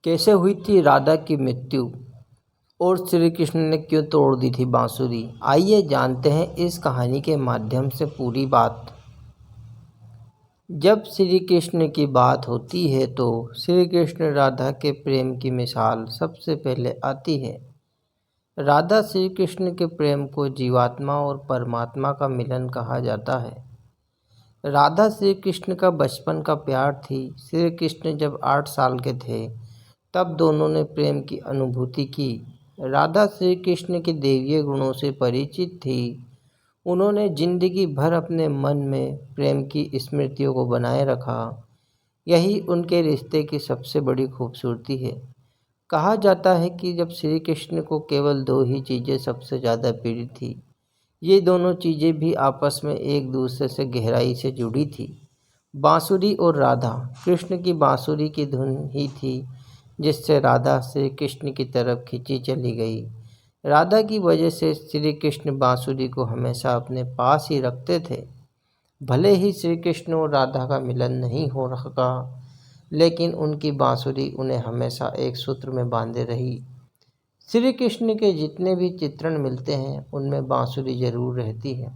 कैसे हुई थी राधा की मृत्यु और श्री कृष्ण ने क्यों तोड़ दी थी बांसुरी। आइए जानते हैं इस कहानी के माध्यम से पूरी बात। जब श्री कृष्ण की बात होती है तो श्री कृष्ण राधा के प्रेम की मिसाल सबसे पहले आती है। राधा श्री कृष्ण के प्रेम को जीवात्मा और परमात्मा का मिलन कहा जाता है। राधा श्री कृष्ण का बचपन का प्यार थी। श्री कृष्ण जब 8 साल के थे तब दोनों ने प्रेम की अनुभूति की। राधा श्री कृष्ण के दैवीय गुणों से परिचित थी। उन्होंने जिंदगी भर अपने मन में प्रेम की स्मृतियों को बनाए रखा। यही उनके रिश्ते की सबसे बड़ी खूबसूरती है। कहा जाता है कि जब श्री कृष्ण को केवल 2 ही चीज़ें सबसे ज़्यादा प्रिय थी। ये दोनों चीज़ें भी आपस में एक दूसरे से गहराई से जुड़ी थी। बांसुरी और राधा। कृष्ण की बांसुरी की धुन ही थी जिससे राधा श्री कृष्ण की तरफ खींची चली गई। राधा की वजह से श्री कृष्ण बांसुरी को हमेशा अपने पास ही रखते थे। भले ही श्री कृष्ण और राधा का मिलन नहीं हो सका, लेकिन उनकी बांसुरी उन्हें हमेशा एक सूत्र में बांधे रही। श्री कृष्ण के जितने भी चित्रण मिलते हैं उनमें बांसुरी जरूर रहती है।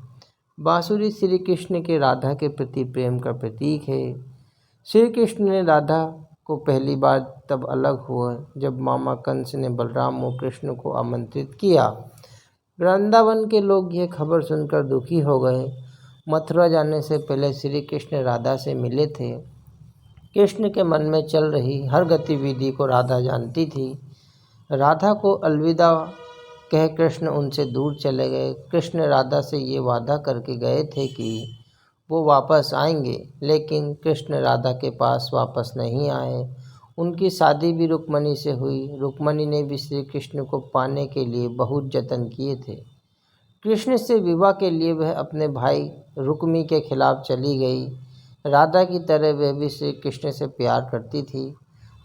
बांसुरी श्री कृष्ण के राधा के प्रति प्रेम का प्रतीक है। श्री कृष्ण ने राधा को पहली बार तब अलग हुआ जब मामा कंस ने बलराम और कृष्ण को आमंत्रित किया। वृंदावन के लोग यह खबर सुनकर दुखी हो गए। मथुरा जाने से पहले श्री कृष्ण राधा से मिले थे। कृष्ण के मन में चल रही हर गतिविधि को राधा जानती थी। राधा को अलविदा कह कृष्ण उनसे दूर चले गए। कृष्ण राधा से ये वादा करके गए थे कि वो वापस आएंगे, लेकिन कृष्ण राधा के पास वापस नहीं आए। उनकी शादी भी रुक्मणी से हुई। रुक्मणी ने भी श्री कृष्ण को पाने के लिए बहुत जतन किए थे। कृष्ण से विवाह के लिए वह अपने भाई रुक्मी के खिलाफ चली गई। राधा की तरह वह भी श्री कृष्ण से प्यार करती थी।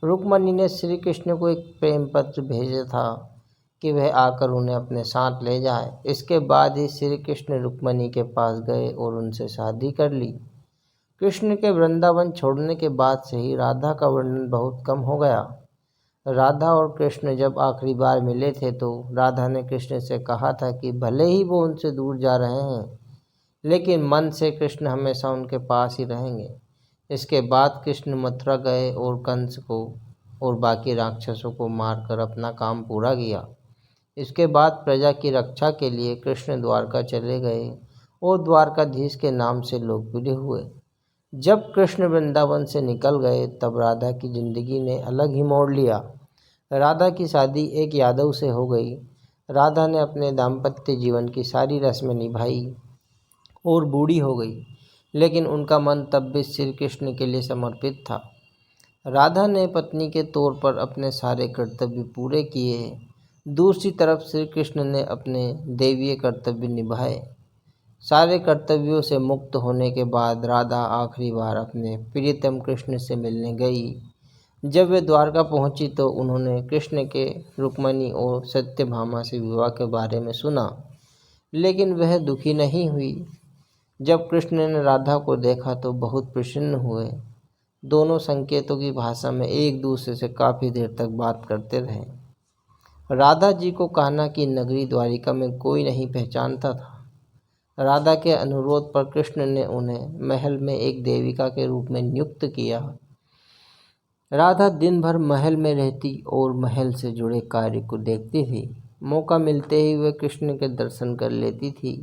रुक्मणी ने श्री कृष्ण को एक प्रेम पत्र भेजा था कि वह आकर उन्हें अपने साथ ले जाए। इसके बाद ही श्री कृष्ण रुक्मणी के पास गए और उनसे शादी कर ली। कृष्ण के वृंदावन छोड़ने के बाद से ही राधा का वर्णन बहुत कम हो गया। राधा और कृष्ण जब आखिरी बार मिले थे तो राधा ने कृष्ण से कहा था कि भले ही वो उनसे दूर जा रहे हैं, लेकिन मन से कृष्ण हमेशा उनके पास ही रहेंगे। इसके बाद कृष्ण मथुरा गए और कंस को और बाकी राक्षसों को मारकर अपना काम पूरा किया। इसके बाद प्रजा की रक्षा के लिए कृष्ण द्वारका चले गए और द्वारकाधीश के नाम से लोकप्रिय हुए। जब कृष्ण वृंदावन से निकल गए तब राधा की जिंदगी ने अलग ही मोड़ लिया। राधा की शादी एक यादव से हो गई। राधा ने अपने दाम्पत्य जीवन की सारी रस्में निभाई और बूढ़ी हो गई, लेकिन उनका मन तब भी श्री कृष्ण के लिए समर्पित था। राधा ने पत्नी के तौर पर अपने सारे कर्तव्य पूरे किए। दूसरी तरफ श्री कृष्ण ने अपने दैवीय कर्तव्य निभाए। सारे कर्तव्यों से मुक्त होने के बाद राधा आखिरी बार अपने प्रियतम कृष्ण से मिलने गई। जब वे द्वारका पहुंची तो उन्होंने कृष्ण के रुक्मणी और सत्यभामा से विवाह के बारे में सुना, लेकिन वह दुखी नहीं हुई। जब कृष्ण ने राधा को देखा तो बहुत प्रसन्न हुए। दोनों संकेतों की भाषा में एक दूसरे से काफ़ी देर तक बात करते रहे। राधा जी को कान्हा की नगरी द्वारिका में कोई नहीं पहचानता था। राधा के अनुरोध पर कृष्ण ने उन्हें महल में एक देविका के रूप में नियुक्त किया। राधा दिन भर महल में रहती और महल से जुड़े कार्य को देखती थी। मौका मिलते ही वे कृष्ण के दर्शन कर लेती थी,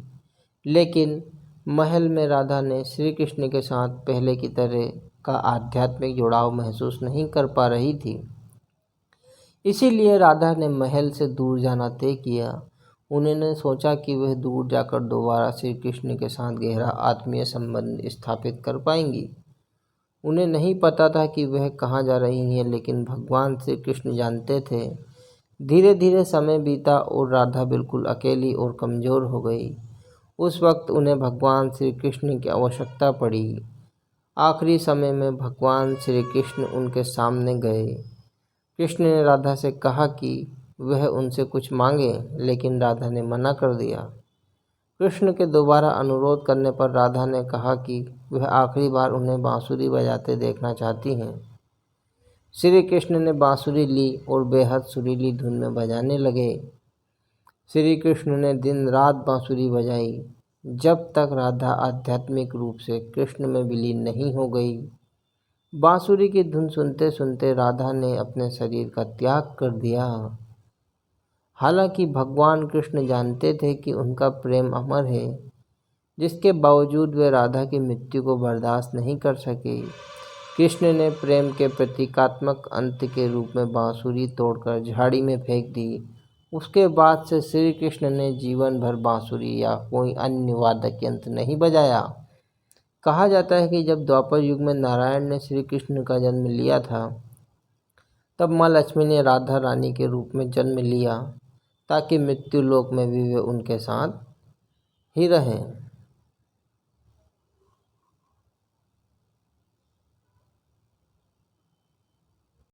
लेकिन महल में राधा ने श्री कृष्ण के साथ पहले की तरह का आध्यात्मिक जुड़ाव महसूस नहीं कर पा रही थी। इसीलिए राधा ने महल से दूर जाना तय किया। उन्होंने सोचा कि वह दूर जाकर दोबारा श्री कृष्ण के साथ गहरा आत्मीय संबंध स्थापित कर पाएंगी। उन्हें नहीं पता था कि वह कहाँ जा रही हैं, लेकिन भगवान श्री कृष्ण जानते थे। धीरे धीरे समय बीता और राधा बिल्कुल अकेली और कमज़ोर हो गई। उस वक्त उन्हें भगवान श्री कृष्ण की आवश्यकता पड़ी। आखिरी समय में भगवान श्री कृष्ण उनके सामने गए। कृष्ण ने राधा से कहा कि वह उनसे कुछ मांगे, लेकिन राधा ने मना कर दिया। कृष्ण के दोबारा अनुरोध करने पर राधा ने कहा कि वह आखिरी बार उन्हें बांसुरी बजाते देखना चाहती हैं। श्री कृष्ण ने बांसुरी ली और बेहद सुरीली धुन में बजाने लगे। श्री कृष्ण ने दिन रात बांसुरी बजाई जब तक राधा आध्यात्मिक रूप से कृष्ण में विलीन नहीं हो गई। बांसुरी की धुन सुनते सुनते राधा ने अपने शरीर का त्याग कर दिया। हालांकि भगवान कृष्ण जानते थे कि उनका प्रेम अमर है, जिसके बावजूद वे राधा की मृत्यु को बर्दाश्त नहीं कर सके। कृष्ण ने प्रेम के प्रतीकात्मक अंत के रूप में बांसुरी तोड़कर झाड़ी में फेंक दी। उसके बाद से श्री कृष्ण ने जीवन भर बांसुरी या कोई अन्य वादक यंत्र नहीं बजाया। कहा जाता है कि जब द्वापर युग में नारायण ने श्री कृष्ण का जन्म लिया था, तब माँ लक्ष्मी ने राधा रानी के रूप में जन्म लिया ताकि मृत्यु लोक में भी वे उनके साथ ही रहें।